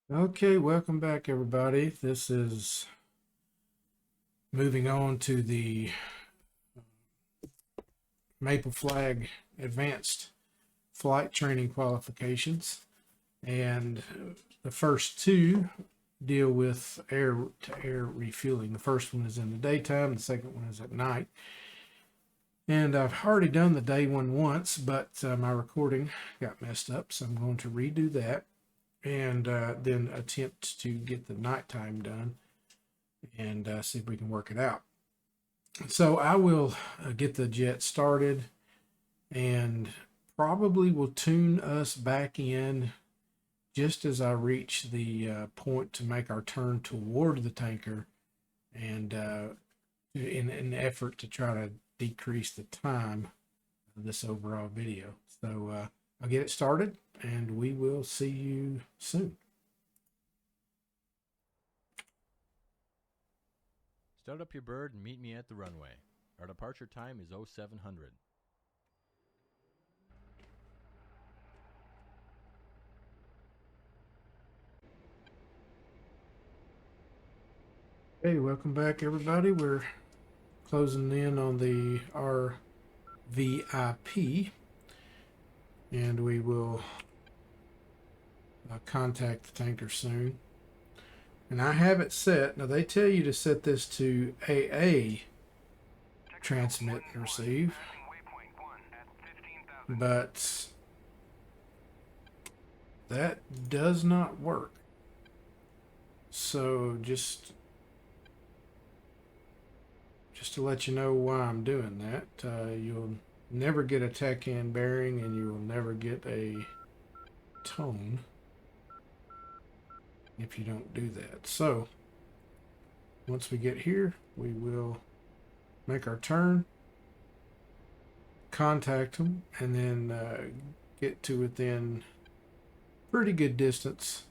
Okay, welcome back, everybody. This is moving on to the Maple Flag Advanced Flight Training Qualifications. And the first two deal with air to air refueling. The first one is in the daytime, the second one is at night. And I've already done the day one once, but my recording got messed up, so I'm going to redo that and then attempt to get the nighttime done and see if we can work it out. So I will get the jet started and probably will tune us back in just as I reach the point to make our turn toward the tanker and in an effort to try to decrease the time of this overall video. So I'll get it started and we will see you soon. Start up your bird and meet me at the runway. Our departure time is 0700. Hey, welcome back, everybody. We're closing in on the RVIP, and we will contact the tanker soon. And I have it set. Now, they tell you to set this to AA transmit and receive, but that does not work. So just to let you know why I'm doing that, you'll never get a tach-in bearing and you will never get a tone if you don't do that. So once we get here, we will make our turn, contact them, and then get to within pretty good distance.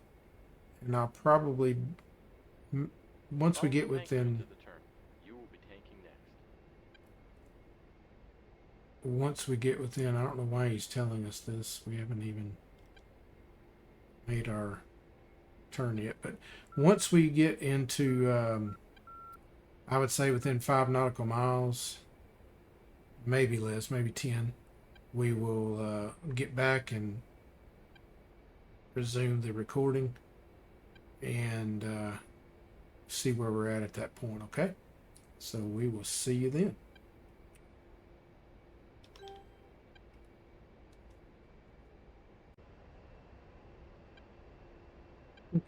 And I'll probably, once we get within, I don't know why he's telling us this. We haven't even made our turn yet. But once we get into, I would say within 5 nautical miles, maybe less, maybe 10, we will get back and resume the recording and see where we're at that point, okay? So we will see you then.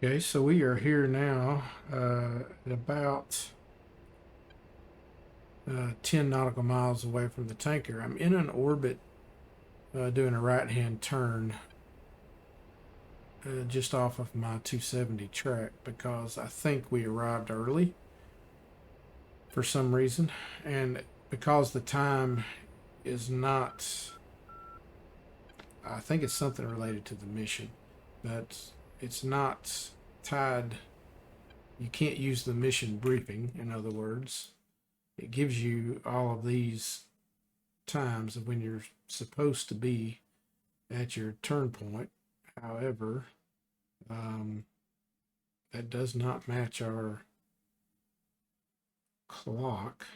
Okay, so we are here now at about 10 nautical miles away from the tanker. I'm in an orbit doing a right-hand turn just off of my 270 track because I think we arrived early for some reason, and because the time is not, I think it's something related to the mission, but it's not tied. You can't use the mission briefing, in other words. It gives you all of these times of when you're supposed to be at your turn point. However, that does not match our clock.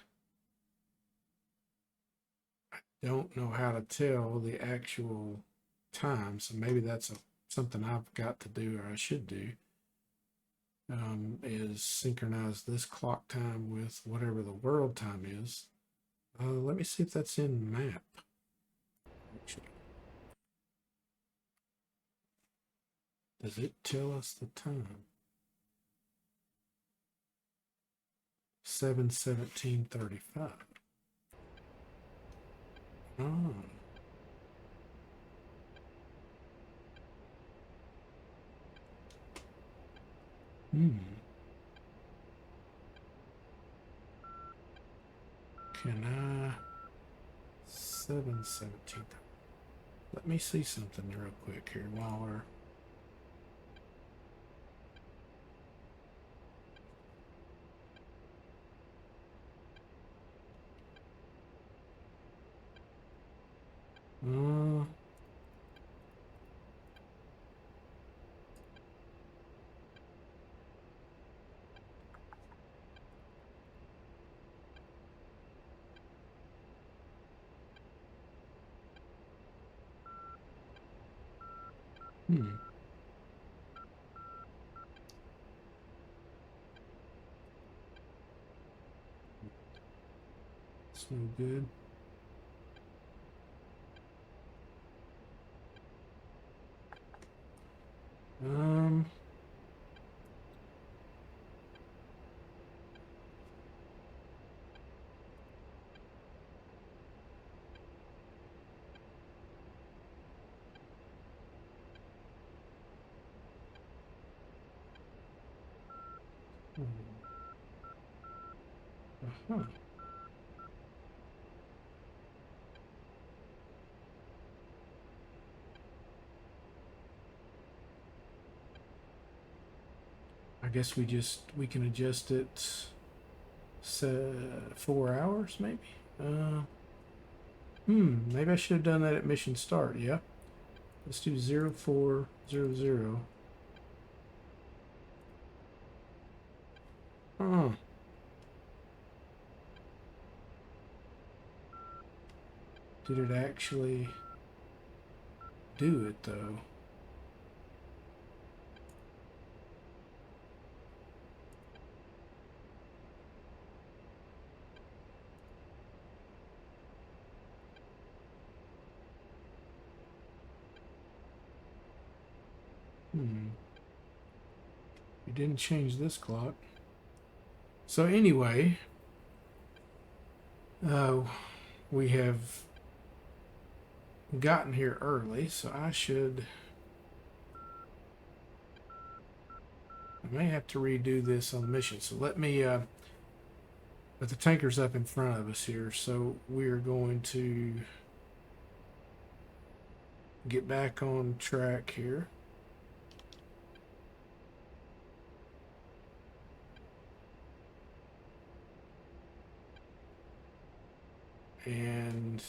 I don't know how to tell the actual time, so maybe that's something I've got to do, or I should do, is synchronize this clock time with whatever the world time is. Let me see if that's in map. Does it tell us the time? 7:17:35. Oh. Can I 7:17? Let me see something real quick here while we're. Uh, Hmm. It's no good. Um. Uh-huh. I guess we can adjust it 4 hours maybe. Maybe I should have done that at mission start. Yeah. Let's do 0400. Oh, did it actually do it though? We didn't change this clock. So anyway, uh, we have gotten here early, so I may have to redo this on the mission. So let me, but the tanker's up in front of us here, so we're going to get back on track here. And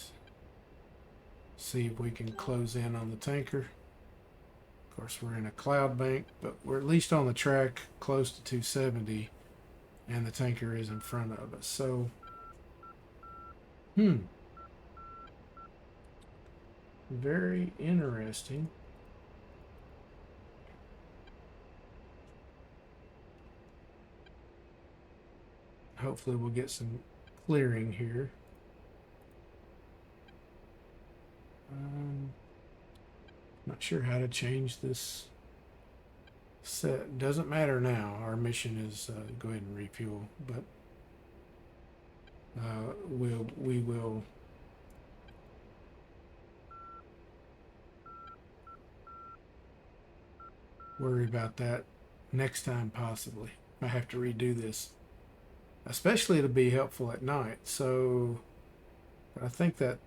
see if we can close in on the tanker. Of course, we're in a cloud bank, but we're at least on the track close to 270, and the tanker is in front of us. So, very interesting. Hopefully, we'll get some clearing here. Not sure how to change this set. Doesn't matter now. Our mission is go ahead and refuel, but we will worry about that next time possibly. I have to redo this, especially it'll be helpful at night. So I think that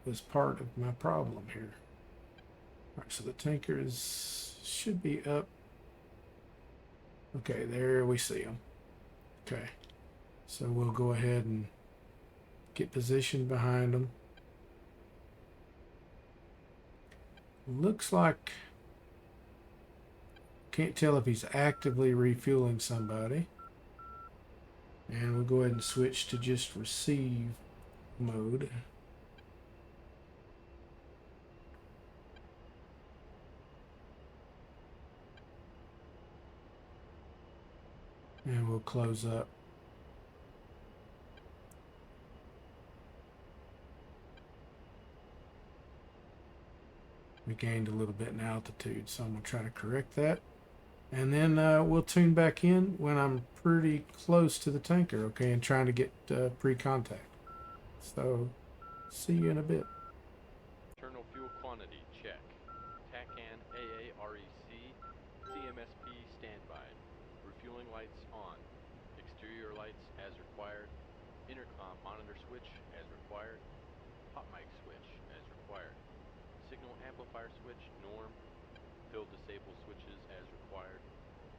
was part of my problem here. All right, so the tanker should be up. Okay, there we see them. Okay, so we'll go ahead and get positioned behind them. Looks like, can't tell if he's actively refueling somebody. And we'll go ahead and switch to just receive mode. And we'll close up. We gained a little bit in altitude, so I'm going to try to correct that. And then we'll tune back in when I'm pretty close to the tanker, okay, and trying to get pre-contact. So, see you in a bit. Internal fuel quantity, check. TACAN AAREC, CMSP standby. Refueling lights on. Exterior lights as required. Intercom monitor switch as required. Hot mic switch as required. Signal amplifier switch norm. Fill disable switches as required.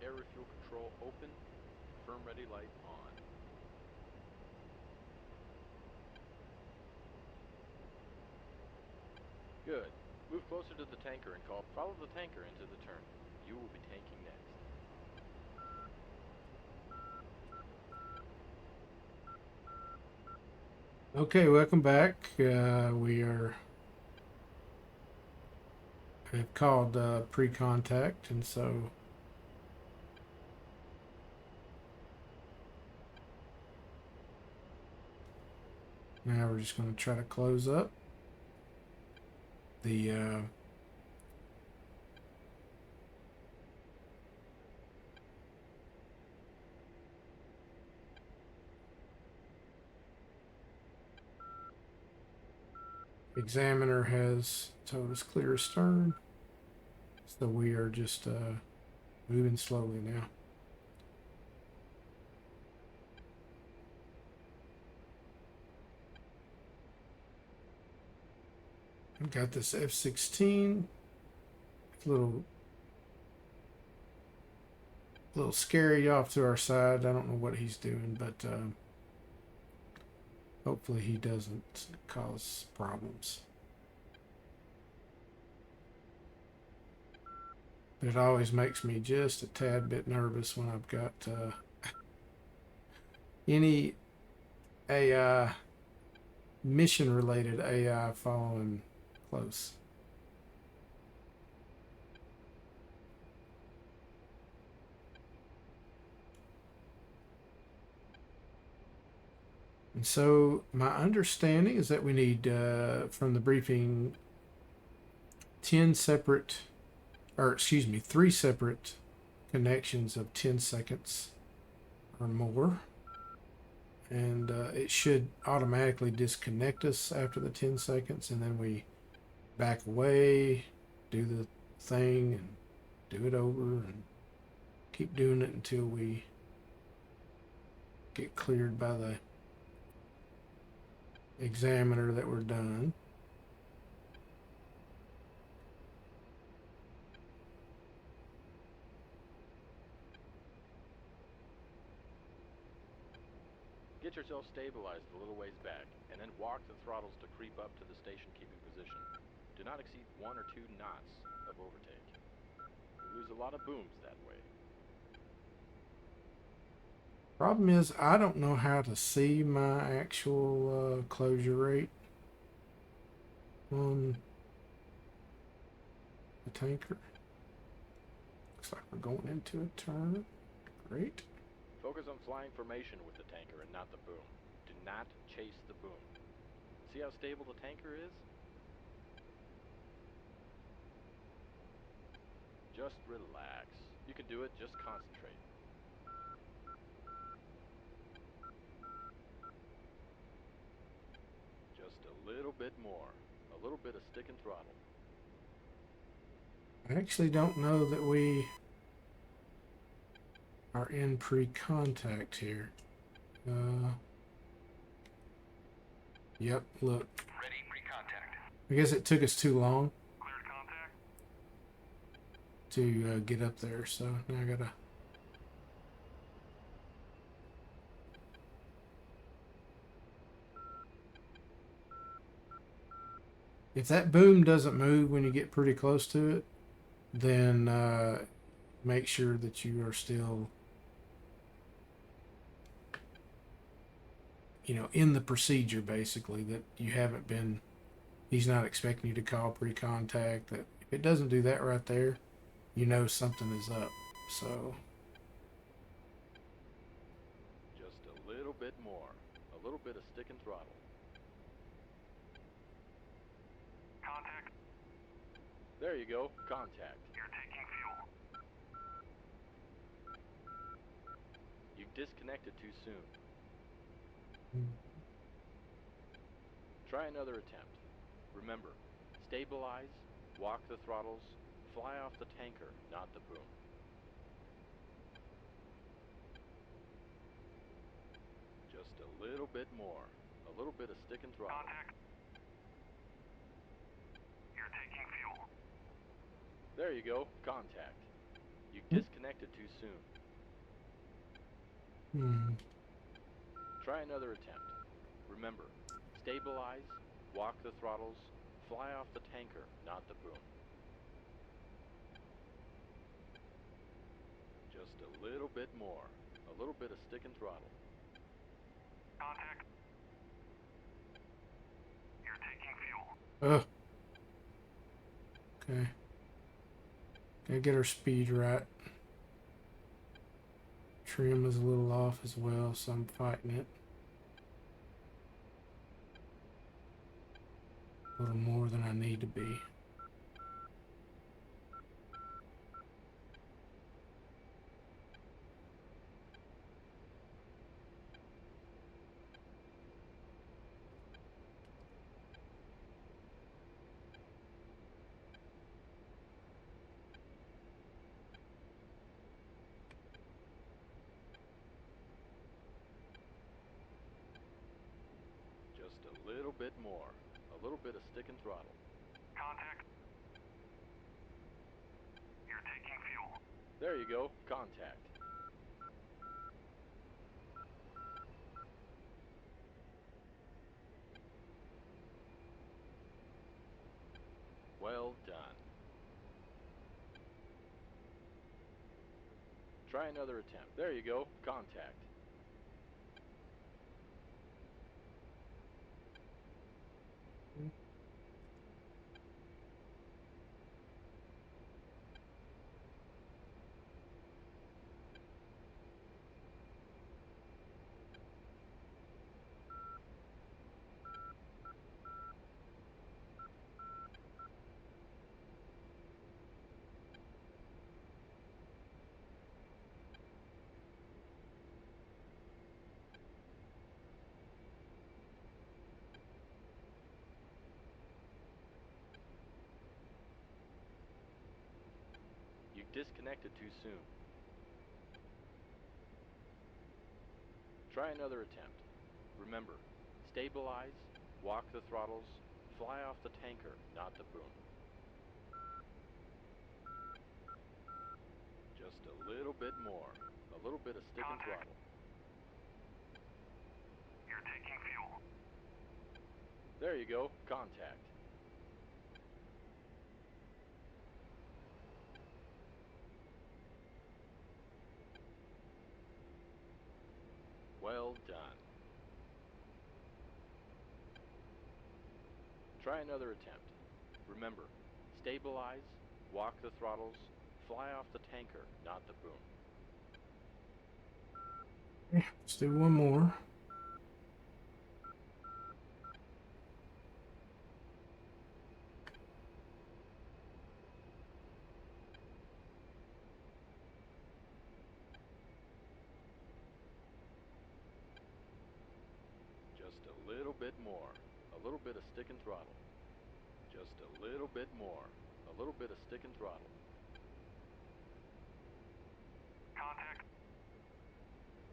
Air refuel control open. Confirm ready light on. Good. Move closer to the tanker and follow the tanker into the turn. You will be tanking next. Okay, welcome back. We are They've called pre-contact, and so now we're just going to try to close up the examiner has told us clear astern, so we are just moving slowly now. I've got this F-16, little scary off to our side. I don't know what he's doing, but hopefully he doesn't cause problems. But it always makes me just a tad bit nervous when I've got any AI, mission related AI following close. And so my understanding is that we need, from the briefing, 3 separate connections of 10 seconds or more. And it should automatically disconnect us after the 10 seconds, and then we back away, do the thing, and do it over, and keep doing it until we get cleared by the examiner that we're done. Get yourself stabilized a little ways back, and then walk the throttles to creep up to the station keeping position. Do not exceed 1 or 2 knots of overtake. You lose a lot of booms that way. Problem is, I don't know how to see my actual closure rate on the tanker. Looks like we're going into a turn. Great. Focus on flying formation with the tanker and not the boom. Do not chase the boom. See how stable the tanker is? Just relax. You can do it, just concentrate. Just a little bit more. A little bit of stick and throttle. I actually don't know that we are in pre-contact here. Yep, look. Ready, pre-contact. I guess it took us too long Cleared contact. to get up there, so now I gotta... If that boom doesn't move when you get pretty close to it, then make sure that you are still, in the procedure, basically, that you haven't been, he's not expecting you to call pre-contact. That if it doesn't do that right there, something is up. So Just a little bit more. A little bit of stick and throttle. Contact. There you go. Contact. You're taking fuel. You've disconnected too soon. Try another attempt. Remember, stabilize, walk the throttles, fly off the tanker, not the boom. Just a little bit more. A little bit of stick and throttle. Contact. You're taking fuel. There you go. Contact. You disconnected too soon. Try another attempt. Remember, stabilize, walk the throttles, fly off the tanker, not the boom. Just a little bit more. A little bit of stick and throttle. Contact. You're taking fuel. Okay. Gotta get our speed right. Trim is a little off as well, so I'm fighting it. A little more than I need to be. Just a little bit more. A little bit of stick and throttle. Contact. You're taking fuel. There you go. Contact. Well done. Try another attempt. There you go. Contact. You disconnected too soon. Try another attempt. Remember, stabilize, walk the throttles, fly off the tanker, not the boom. Just a little bit more. A little bit of stick and Contact. throttle. You're taking fuel. There you go. Contact. Well done. Try another attempt. Remember, stabilize, walk the throttles, fly off the tanker, not the boom. Let's do one more. Just a little bit more. A little bit of stick and throttle. Just a little bit more. A little bit of stick and throttle. Contact.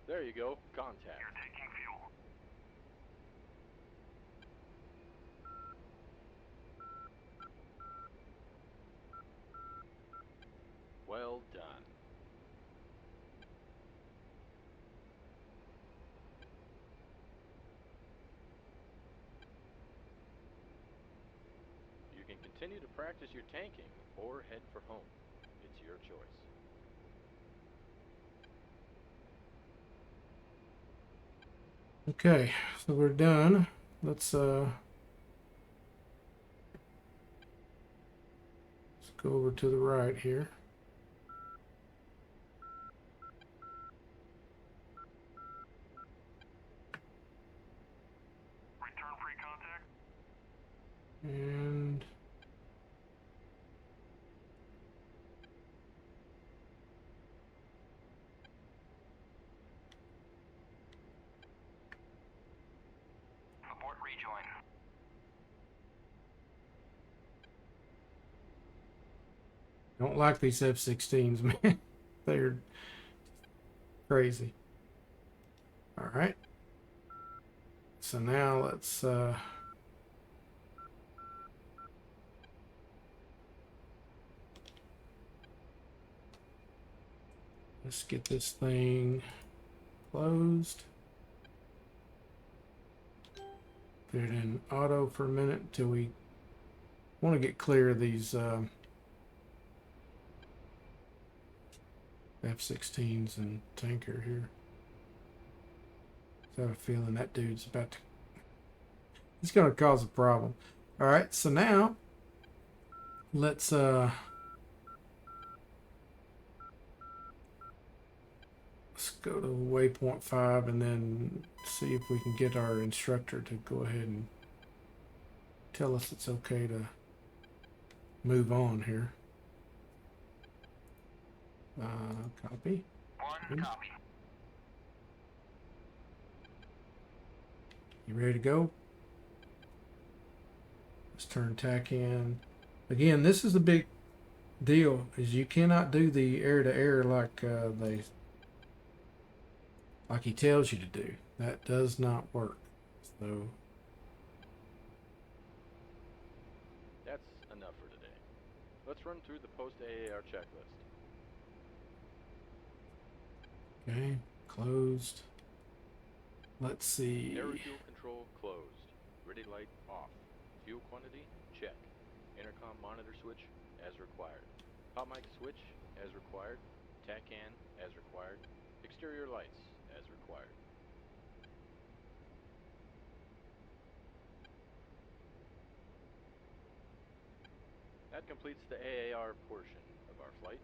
There you go. Contact. You're taking fuel. Well done. You can continue to practice your tanking or head for home. It's your choice. Okay, so we're done. Let's go over to the right here. Return free contact. And Abort rejoin. don't like these F-16s, man. They're crazy. All right. So now let's get this thing closed. Put it in auto for a minute until we want to get clear of these F-16s and tanker here. I have a feeling that dude's about to... He's going to cause a problem. All right, so now let's go to waypoint 5 and then see if we can get our instructor to go ahead and tell us it's okay to move on here. Copy. One copy. You ready to go? Let's turn tack in. Again, this is a big deal, is you cannot do the air-to-air like like he tells you to do. That does not work. So That's enough for today. Let's run through the post-AAR checklist. okay, closed. Let's see. Air refuel control closed. Ready light off. Fuel quantity check. Intercom monitor switch as required. Hot mic switch as required. TACAN as required. Exterior lights as required. That completes the AAR portion of our flight.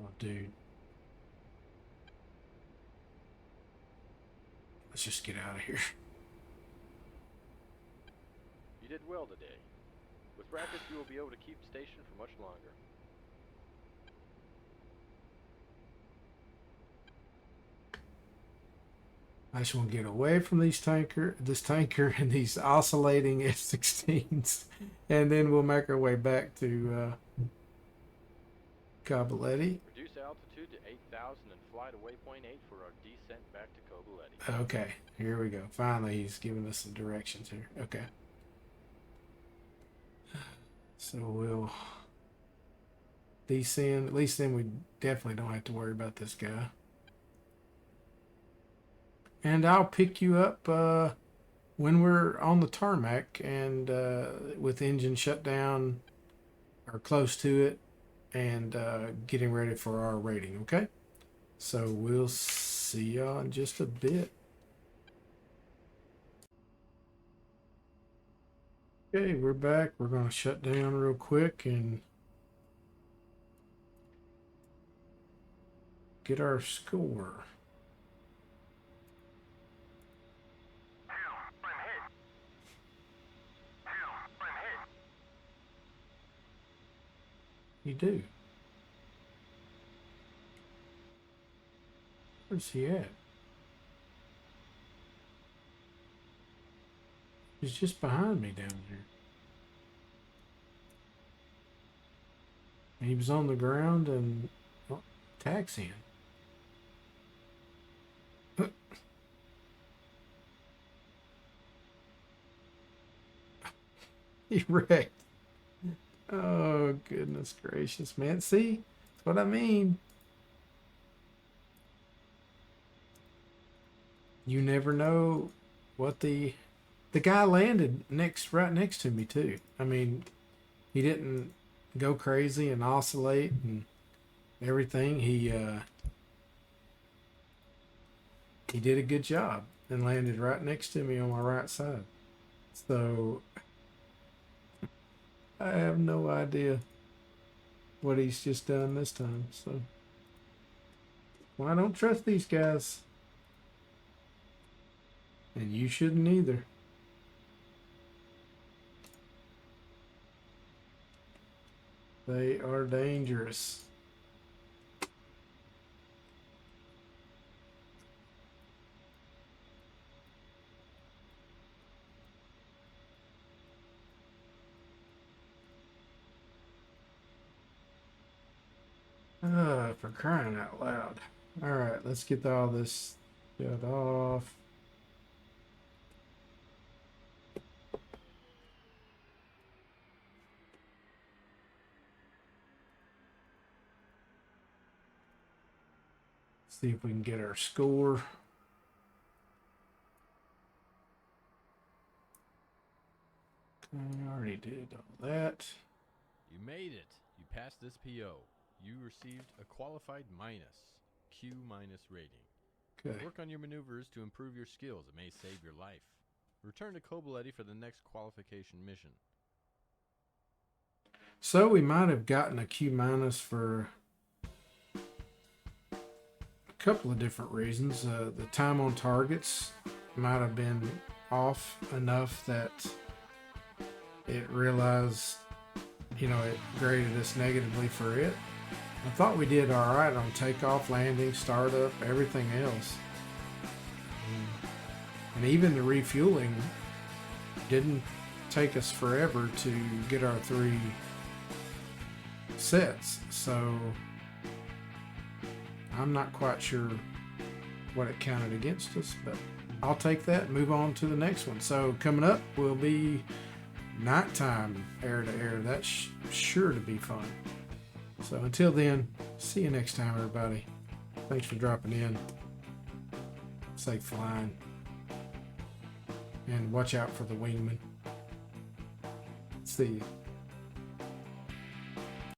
Oh, dude. Let's just get out of here. You did well today. With rockets, you will be able to keep station for much longer. I just want to get away from this tanker and these oscillating F-16s, and then we'll make our way back to Cabaletti. Reduce altitude to 8,000 and fly to waypoint 8 for our descent back to Cabaletti. Okay, here we go. Finally, he's giving us some directions here. Okay. So we'll descend. At least then we definitely don't have to worry about this guy. And I'll pick you up when we're on the tarmac and with engine shut down or close to it and getting ready for our rating, okay? So we'll see y'all in just a bit. Okay, we're back. We're going to shut down real quick and get our score. You do. Where's he at? He's just behind me down here. And he was on the ground and taxiing. He wrecked. Oh, goodness gracious, man. See? That's what I mean. You never know what the guy landed right next to me too. I mean, he didn't go crazy and oscillate and everything. He did a good job and landed right next to me on my right side. So I have no idea what he's just done this time. So, well, I don't trust these guys. And you shouldn't either. They are dangerous. For crying out loud. Alright, let's get all this shut off. See if we can get our score. I already did all that. You made it. You passed this PO. You received a qualified minus, Q- rating. Okay. Work on your maneuvers to improve your skills. It may save your life. Return to Kobuleti for the next qualification mission. So we might have gotten a Q minus for a couple of different reasons. The time on targets might have been off enough that it realized, it graded us negatively for it. I thought we did all right on takeoff, landing, startup, everything else. And even the refueling didn't take us forever to get our 3 sets. So I'm not quite sure what it counted against us, but I'll take that and move on to the next one. So coming up will be nighttime air to air. That's sure to be fun. So until then, see you next time, everybody. Thanks for dropping in. Safe flying. And watch out for the wingman. See you.